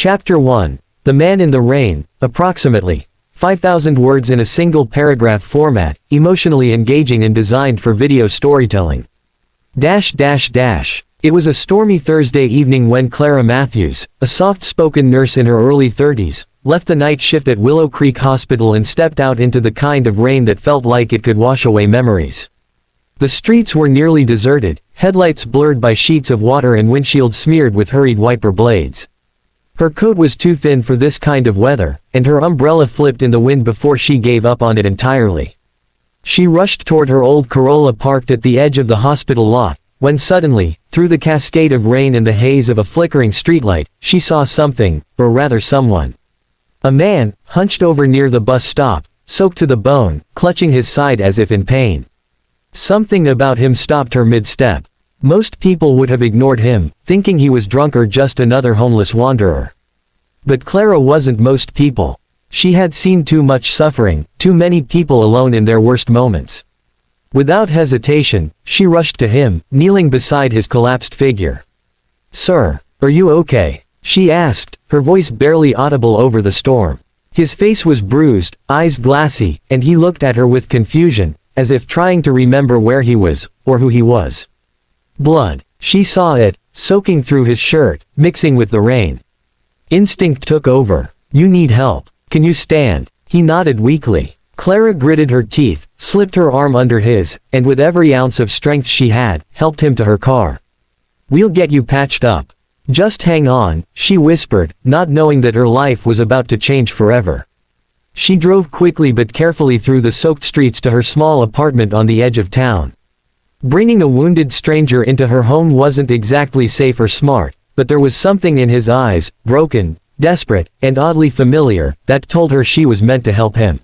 Chapter 1. The Man in the Rain, approximately 5,000 words in a single paragraph format, emotionally engaging and designed for video storytelling. It was a stormy Thursday evening when Clara Matthews, a soft-spoken nurse in her early 30s, left the night shift at Willow Creek Hospital and stepped out into the kind of rain that felt like it could wash away memories. The streets were nearly deserted, headlights blurred by sheets of water and windshields smeared with hurried wiper blades. Her coat was too thin for this kind of weather, and her umbrella flipped in the wind before she gave up on it entirely. She rushed toward her old Corolla parked at the edge of the hospital lot, when suddenly, through the cascade of rain and the haze of a flickering streetlight, she saw something, or rather someone. A man, hunched over near the bus stop, soaked to the bone, clutching his side as if in pain. Something about him stopped her mid-step. Most people would have ignored him, thinking he was drunk or just another homeless wanderer. But Clara wasn't most people. She had seen too much suffering, too many people alone in their worst moments. Without hesitation, she rushed to him, kneeling beside his collapsed figure. "Sir, are you okay?" she asked, her voice barely audible over the storm. His face was bruised, eyes glassy, and he looked at her with confusion, as if trying to remember where he was, or who he was. Blood. She saw it, soaking through his shirt, mixing with the rain. Instinct took over. "You need help. Can you stand?" He nodded weakly. Clara gritted her teeth, slipped her arm under his, and with every ounce of strength she had, helped him to her car. "We'll get you patched up. Just hang on," she whispered, not knowing that her life was about to change forever. She drove quickly but carefully through the soaked streets to her small apartment on the edge of town. Bringing a wounded stranger into her home wasn't exactly safe or smart, but there was something in his eyes, broken, desperate, and oddly familiar, that told her she was meant to help him.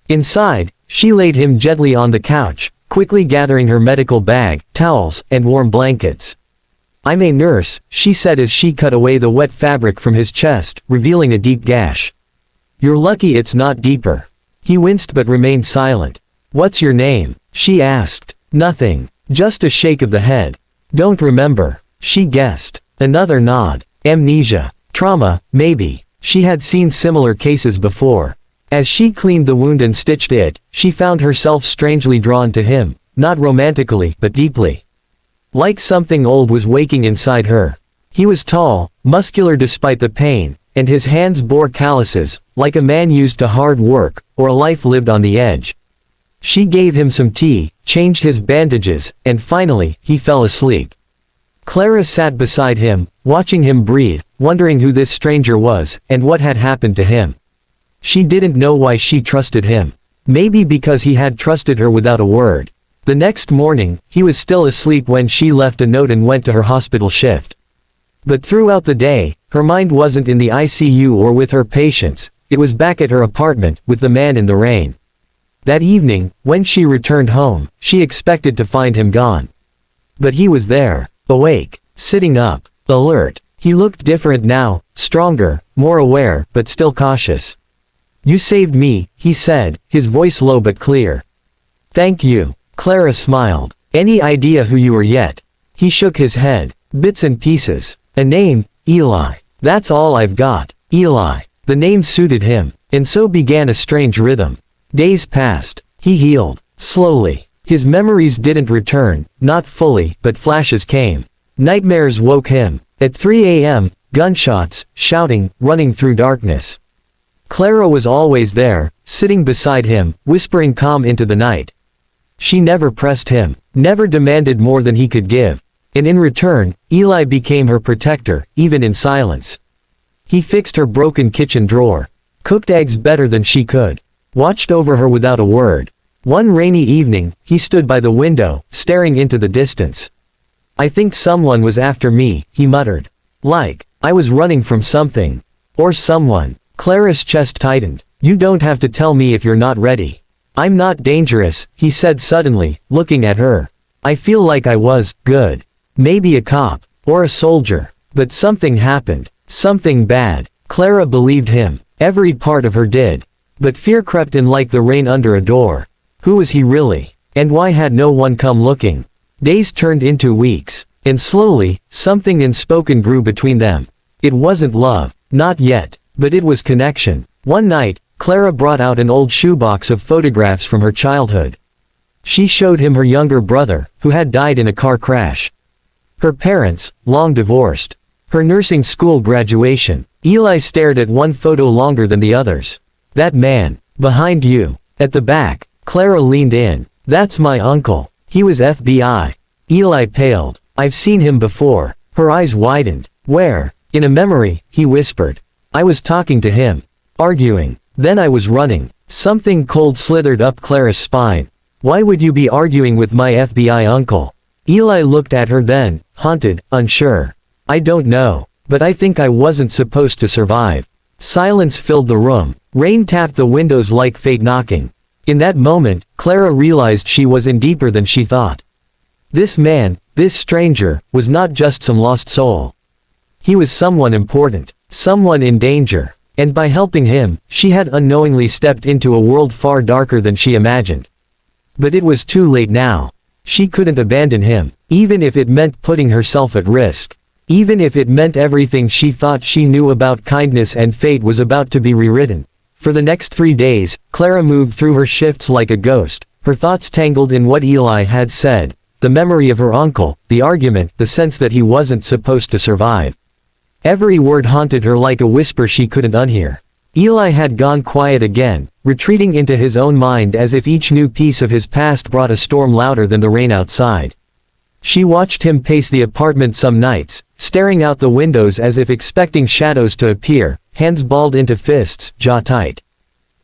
Inside, she laid him gently on the couch, quickly gathering her medical bag, towels, and warm blankets. "I'm a nurse," she said as she cut away the wet fabric from his chest, revealing a deep gash. "You're lucky it's not deeper." He winced but remained silent. "What's your name?" she asked. "Nothing. Just a shake of the head." "Don't remember," she guessed. Another nod. "Amnesia. Trauma, maybe." She had seen similar cases before. As she cleaned the wound and stitched it, she found herself strangely drawn to him, not romantically, but deeply. Like something old was waking inside her. He was tall, muscular despite the pain, and his hands bore calluses, like a man used to hard work, or a life lived on the edge. She gave him some tea, changed his bandages, and finally, he fell asleep. Clara sat beside him, watching him breathe, wondering who this stranger was, and what had happened to him. She didn't know why she trusted him. Maybe because he had trusted her without a word. The next morning, he was still asleep when she left a note and went to her hospital shift. But throughout the day, her mind wasn't in the ICU or with her patients, it was back at her apartment, with the man in the rain. That evening, when she returned home, she expected to find him gone. But he was there, awake, sitting up, alert. He looked different now, stronger, more aware, but still cautious. "You saved me," he said, his voice low but clear. "Thank you." Clara smiled. "Any idea who you were yet?" He shook his head. "Bits and pieces. A name, Eli. That's all I've got." Eli. The name suited him, and so began a strange rhythm. Days passed. He healed. Slowly. His memories didn't return, not fully, but flashes came. Nightmares woke him. At 3 a.m., gunshots, shouting, running through darkness. Clara was always there, sitting beside him, whispering calm into the night. She never pressed him, never demanded more than he could give. And in return, Eli became her protector, even in silence. He fixed her broken kitchen drawer. Cooked eggs better than she could. Watched over her without a word. One rainy evening, he stood by the window, staring into the distance. "I think someone was after me," he muttered. "Like, I was running from something. Or someone." Clara's chest tightened. "You don't have to tell me if you're not ready." "I'm not dangerous," he said suddenly, looking at her. "I feel like I was, good. Maybe a cop. Or a soldier. But something happened. Something bad." Clara believed him. Every part of her did. But fear crept in like the rain under a door. Who was he really? And why had no one come looking? Days turned into weeks. And slowly, something unspoken grew between them. It wasn't love. Not yet, but it was connection. One night, Clara brought out an old shoebox of photographs from her childhood. She showed him her younger brother, who had died in a car crash. Her parents, long divorced. Her nursing school graduation. Eli stared at one photo longer than the others. That man. Behind you. At the back. Clara leaned in. That's my uncle. He was FBI. Eli paled. I've seen him before. Her eyes widened. Where? In a memory, he whispered. I was talking to him. Arguing. Then I was running. Something cold slithered up Clara's spine. Why would you be arguing with my FBI uncle? Eli looked at her then, haunted, unsure. I don't know. But I think I wasn't supposed to survive. Silence filled the room. Rain tapped the windows like fate knocking. In that moment, Clara realized she was in deeper than she thought. This man, this stranger, was not just some lost soul. He was someone important, someone in danger, and by helping him, she had unknowingly stepped into a world far darker than she imagined. But it was too late now. She couldn't abandon him, even if it meant putting herself at risk. Even if it meant everything she thought she knew about kindness and fate was about to be rewritten. For the next 3 days, Clara moved through her shifts like a ghost, her thoughts tangled in what Eli had said, the memory of her uncle, the argument, the sense that he wasn't supposed to survive. Every word haunted her like a whisper she couldn't unhear. Eli had gone quiet again, retreating into his own mind as if each new piece of his past brought a storm louder than the rain outside. She watched him pace the apartment some nights, staring out the windows as if expecting shadows to appear, hands balled into fists, jaw tight.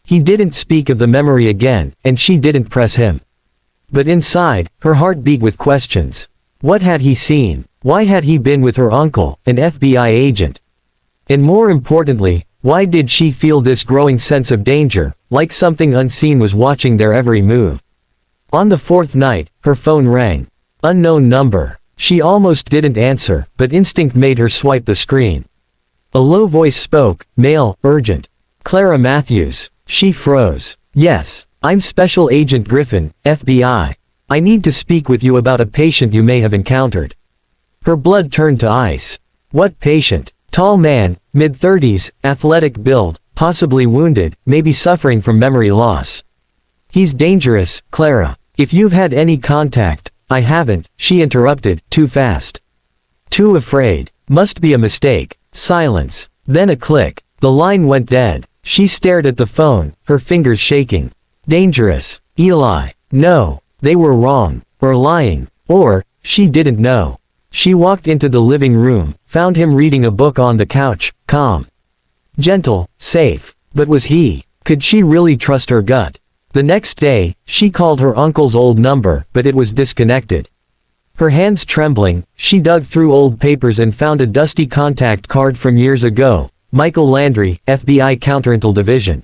He didn't speak of the memory again, and she didn't press him. But inside, her heart beat with questions. What had he seen? Why had he been with her uncle, an FBI agent? And more importantly, why did she feel this growing sense of danger, like something unseen was watching their every move? On the 4th night, her phone rang. Unknown number. She almost didn't answer, but instinct made her swipe the screen. A low voice spoke, male, urgent. Clara Matthews. She froze. Yes, I'm Special Agent Griffin, FBI. I need to speak with you about a patient you may have encountered. Her blood turned to ice. What patient? Tall man, mid-30s, athletic build, possibly wounded, maybe suffering from memory loss. He's dangerous, Clara. If you've had any contact. I haven't, she interrupted, too fast. Too afraid. Must be a mistake. Silence. Then a click. The line went dead. She stared at the phone, her fingers shaking. Dangerous. Eli. No. They were wrong. Or lying. Or, she didn't know. She walked into the living room, found him reading a book on the couch, calm. Gentle, safe. But was he? Could she really trust her gut? The next day, she called her uncle's old number, but it was disconnected. Her hands trembling, she dug through old papers and found a dusty contact card from years ago. Michael Landry, FBI Counterintel Division.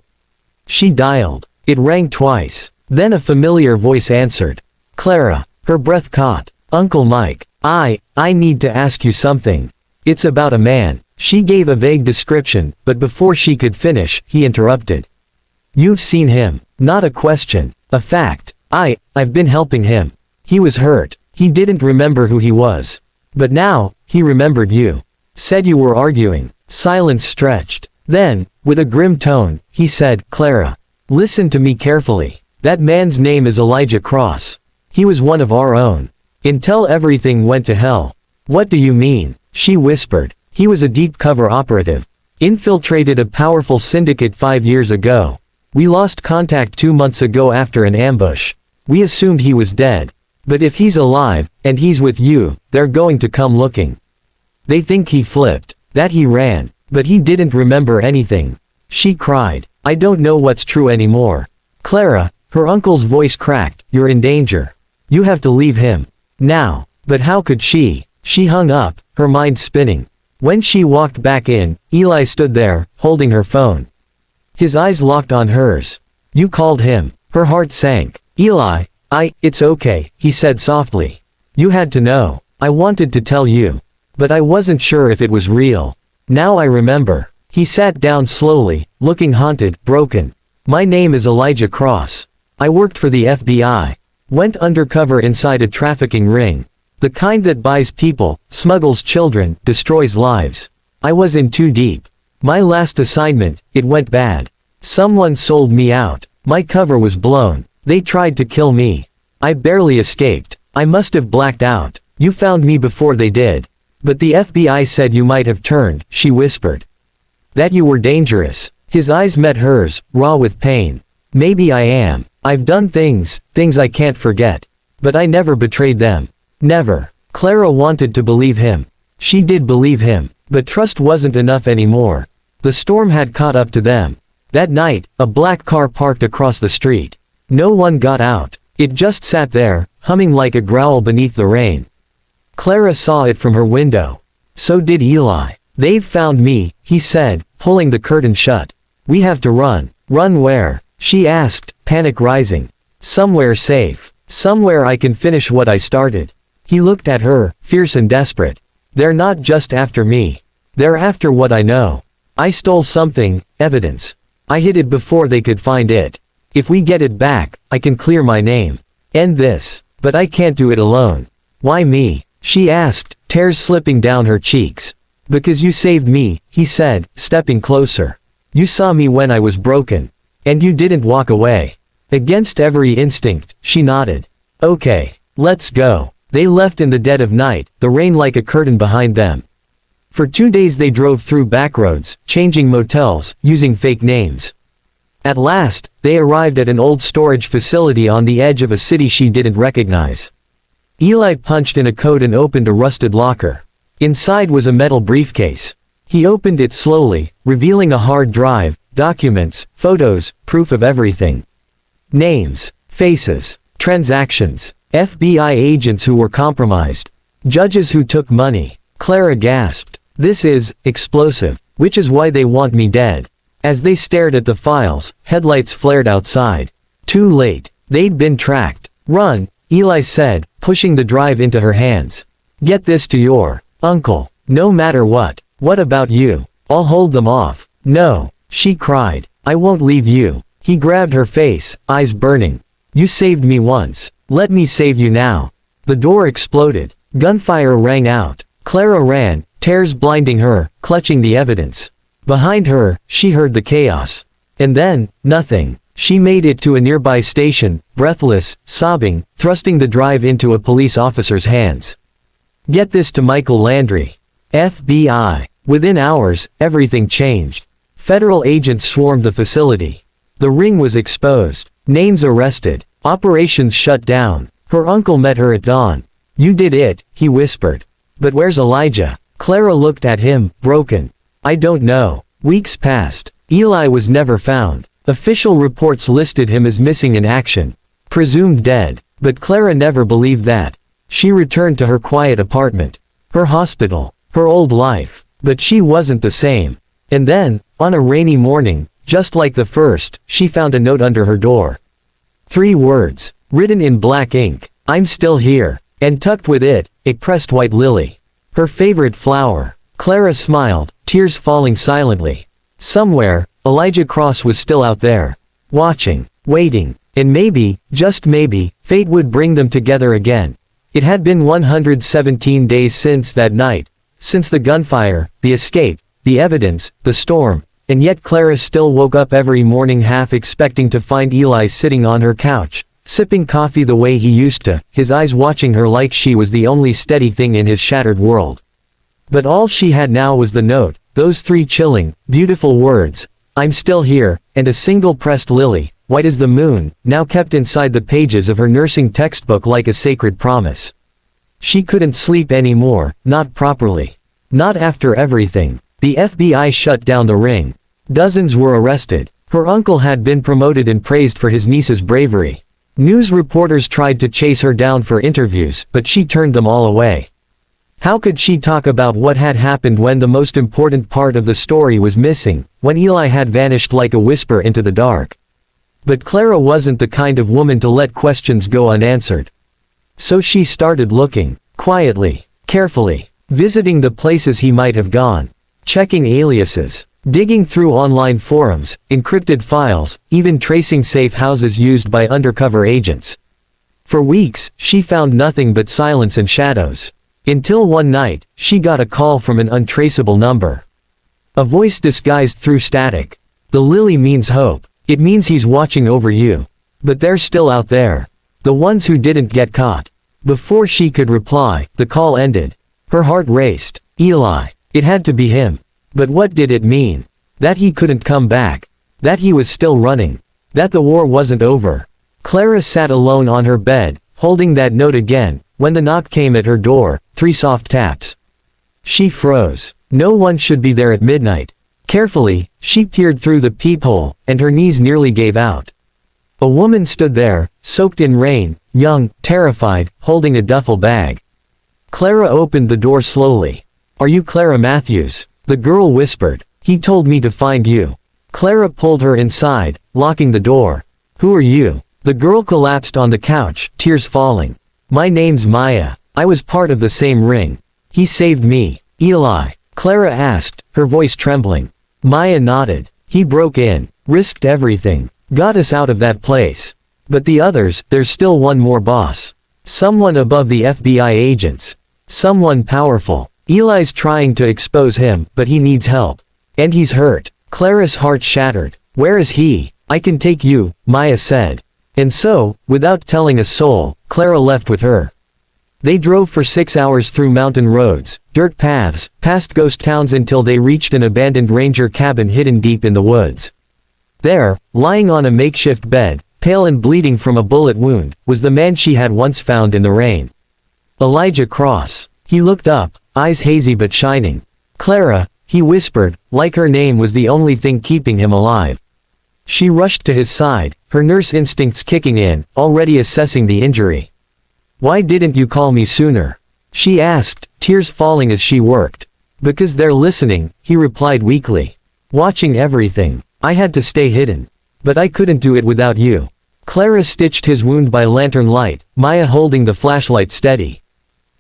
She dialed. It rang twice. Then a familiar voice answered. Clara. Her breath caught. Uncle Mike. I need to ask you something. It's about a man. She gave a vague description, but before she could finish, he interrupted. You've seen him. Not a question. A fact. I've been helping him. He was hurt. He didn't remember who he was. But now, he remembered you. Said you were arguing. Silence stretched. Then, with a grim tone, he said, Clara. Listen to me carefully. That man's name is Elijah Cross. He was one of our own. Until everything went to hell. What do you mean? She whispered. He was a deep cover operative. Infiltrated a powerful syndicate 5 years ago. We lost contact 2 months ago after an ambush. We assumed he was dead. But if he's alive, and he's with you, they're going to come looking. They think he flipped, that he ran, but he didn't remember anything. She cried. I don't know what's true anymore. Clara, her uncle's voice cracked, you're in danger. You have to leave him. Now. But how could she? She hung up, her mind spinning. When she walked back in, Eli stood there, holding her phone. His eyes locked on hers. You called him. Her heart sank. Eli, it's okay, he said softly. You had to know. I wanted to tell you. But I wasn't sure if it was real. Now I remember. He sat down slowly, looking haunted, broken. My name is Elijah Cross. I worked for the FBI. Went undercover inside a trafficking ring. The kind that buys people, smuggles children, destroys lives. I was in too deep. My last assignment, it went bad. Someone sold me out. My cover was blown. They tried to kill me. I barely escaped. I must have blacked out. You found me before they did. But the FBI said you might have turned, she whispered. That you were dangerous. His eyes met hers, raw with pain. Maybe I am. I've done things I can't forget. But I never betrayed them. Never. Clara wanted to believe him. She did believe him. But trust wasn't enough anymore. The storm had caught up to them. That night, a black car parked across the street. No one got out. It just sat there, humming like a growl beneath the rain. Clara saw it from her window. So did Eli. They've found me, he said, pulling the curtain shut. We have to run. Run where? She asked, panic rising. Somewhere safe. Somewhere I can finish what I started. He looked at her, fierce and desperate. They're not just after me. They're after what I know. I stole something, evidence. I hid it before they could find it. If we get it back, I can clear my name. End this. But I can't do it alone. Why me? She asked, tears slipping down her cheeks. Because you saved me, he said, stepping closer. You saw me when I was broken. And you didn't walk away. Against every instinct, she nodded. Okay. Let's go. They left in the dead of night, the rain like a curtain behind them. For 2 days they drove through backroads, changing motels, using fake names. At last, they arrived at an old storage facility on the edge of a city she didn't recognize. Eli punched in a code and opened a rusted locker. Inside was a metal briefcase. He opened it slowly, revealing a hard drive, documents, photos, proof of everything. Names, faces, transactions, FBI agents who were compromised, judges who took money. Clara gasped. This is explosive, which is why they want me dead. As they stared at the files, headlights flared outside. Too late. They'd been tracked. Run, Eli said, pushing the drive into her hands. Get this to your uncle. No matter what. What about you? I'll hold them off. No, she cried. I won't leave you. He grabbed her face, eyes burning. You saved me once. Let me save you now. The door exploded. Gunfire rang out. Clara ran, tears blinding her, clutching the evidence. Behind her, she heard the chaos. And then, nothing. She made it to a nearby station, breathless, sobbing, thrusting the drive into a police officer's hands. Get this to Michael Landry. FBI. Within hours, everything changed. Federal agents swarmed the facility. The ring was exposed. Names arrested. Operations shut down. Her uncle met her at dawn. You did it, he whispered. But where's Elijah? Clara looked at him, broken. I don't know. Weeks passed. Eli was never found. Official reports listed him as missing in action. Presumed dead. But Clara never believed that. She returned to her quiet apartment. Her hospital. Her old life. But she wasn't the same. And then, on a rainy morning, just like the first, she found a note under her door. 3 words, written in black ink. I'm still here. And tucked with it, a pressed white lily. Her favorite flower. Clara smiled, tears falling silently. Somewhere, Elijah Cross was still out there. Watching. Waiting. And maybe, just maybe, fate would bring them together again. It had been 117 days since that night. Since the gunfire, the escape, the evidence, the storm. And yet Clara still woke up every morning half expecting to find Eli sitting on her couch, sipping coffee the way he used to, his eyes watching her like she was the only steady thing in his shattered world. But all she had now was the note, those 3 chilling, beautiful words, I'm still here, and a single pressed lily, white as the moon, now kept inside the pages of her nursing textbook like a sacred promise. She couldn't sleep anymore, not properly. Not after everything. The FBI shut down the ring. Dozens were arrested. Her uncle had been promoted and praised for his niece's bravery. News reporters tried to chase her down for interviews, but she turned them all away. How could she talk about what had happened when the most important part of the story was missing, when Eli had vanished like a whisper into the dark? But Clara wasn't the kind of woman to let questions go unanswered. So she started looking, quietly, carefully, visiting the places he might have gone, checking aliases, digging through online forums, encrypted files, even tracing safe houses used by undercover agents. For weeks, she found nothing but silence and shadows. Until one night, she got a call from an untraceable number. A voice disguised through static. The lily means hope. It means he's watching over you. But they're still out there. The ones who didn't get caught. Before she could reply, the call ended. Her heart raced. Eli. It had to be him. But what did it mean? That he couldn't come back. That he was still running. That the war wasn't over. Clara sat alone on her bed, holding that note again, when the knock came at her door, 3 soft taps. She froze. No one should be there at midnight. Carefully, she peered through the peephole, and her knees nearly gave out. A woman stood there, soaked in rain, young, terrified, holding a duffel bag. Clara opened the door slowly. "Are you Clara Matthews?" The girl whispered. "He told me to find you." Clara pulled her inside, locking the door. "Who are you?" The girl collapsed on the couch, tears falling. "My name's Maya. I was part of the same ring. He saved me." "Eli?" Clara asked, her voice trembling. Maya nodded. "He broke in, risked everything, got us out of that place. But the others, there's still one more boss. Someone above the FBI agents. Someone powerful. Eli's trying to expose him, but he needs help. And he's hurt." Clara's heart shattered. "Where is he?" "I can take you," Maya said. And so, without telling a soul, Clara left with her. They drove for 6 hours through mountain roads, dirt paths, past ghost towns until they reached an abandoned ranger cabin hidden deep in the woods. There, lying on a makeshift bed, pale and bleeding from a bullet wound, was the man she had once found in the rain. Elijah Cross. He looked up, eyes hazy but shining. "Clara," he whispered, like her name was the only thing keeping him alive. She rushed to his side, her nurse instincts kicking in, already assessing the injury. "Why didn't you call me sooner?" she asked, tears falling as she worked. "Because they're listening," he replied weakly. "Watching everything. I had to stay hidden. But I couldn't do it without you." Clara stitched his wound by lantern light, Maya holding the flashlight steady.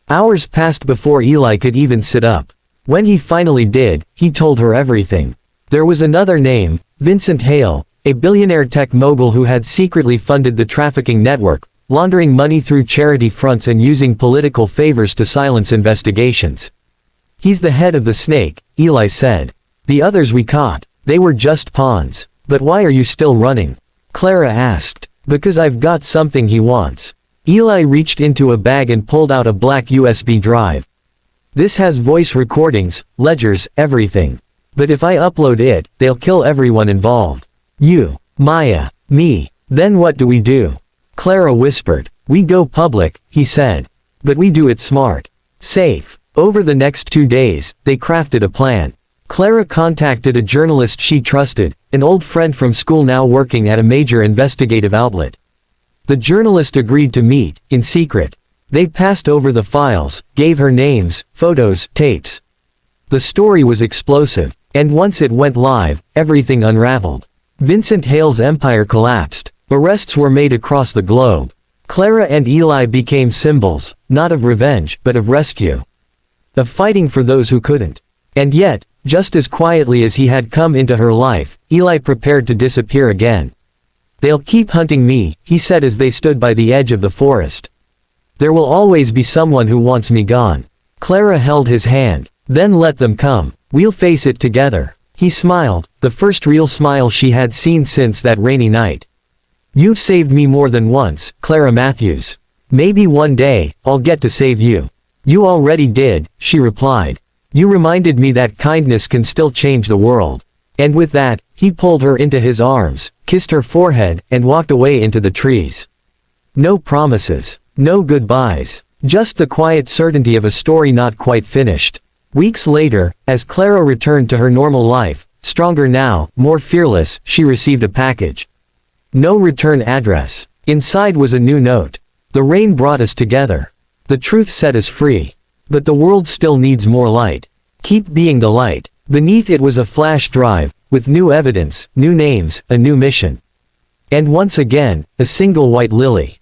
Hours passed before Eli could even sit up. When he finally did, he told her everything. There was another name, Vincent Hale, a billionaire tech mogul who had secretly funded the trafficking network, laundering money through charity fronts and using political favors to silence investigations. "He's the head of the snake," Eli said. "The others we caught, they were just pawns." "But why are you still running?" Clara asked. "Because I've got something he wants." Eli reached into a bag and pulled out a black USB drive. "This has voice recordings, ledgers, everything. But if I upload it, they'll kill everyone involved. You, Maya, me. Then what do we do?" Clara whispered. "We go public," he said. "But we do it smart. Safe." Over the next 2 days, they crafted a plan. Clara contacted a journalist she trusted, an old friend from school now working at a major investigative outlet. The journalist agreed to meet, in secret. They passed over the files, gave her names, photos, tapes. The story was explosive, and once it went live, everything unraveled. Vincent Hale's empire collapsed. Arrests were made across the globe. Clara and Eli became symbols, not of revenge, but of rescue. Of fighting for those who couldn't. And yet, just as quietly as he had come into her life, Eli prepared to disappear again. "They'll keep hunting me," he said as they stood by the edge of the forest. "There will always be someone who wants me gone." Clara held his hand. "Then let them come. We'll face it together." He smiled, the first real smile she had seen since that rainy night. "You've saved me more than once, Clara Matthews. Maybe one day, I'll get to save you." "You already did," she replied. "You reminded me that kindness can still change the world." And with that, he pulled her into his arms, kissed her forehead, and walked away into the trees. No promises. No goodbyes. Just the quiet certainty of a story not quite finished. Weeks later, as Clara returned to her normal life, stronger now, more fearless, she received a package. No return address. Inside was a new note. "The rain brought us together. The truth set us free. But the world still needs more light. Keep being the light." Beneath it was a flash drive, with new evidence, new names, a new mission. And once again, a single white lily.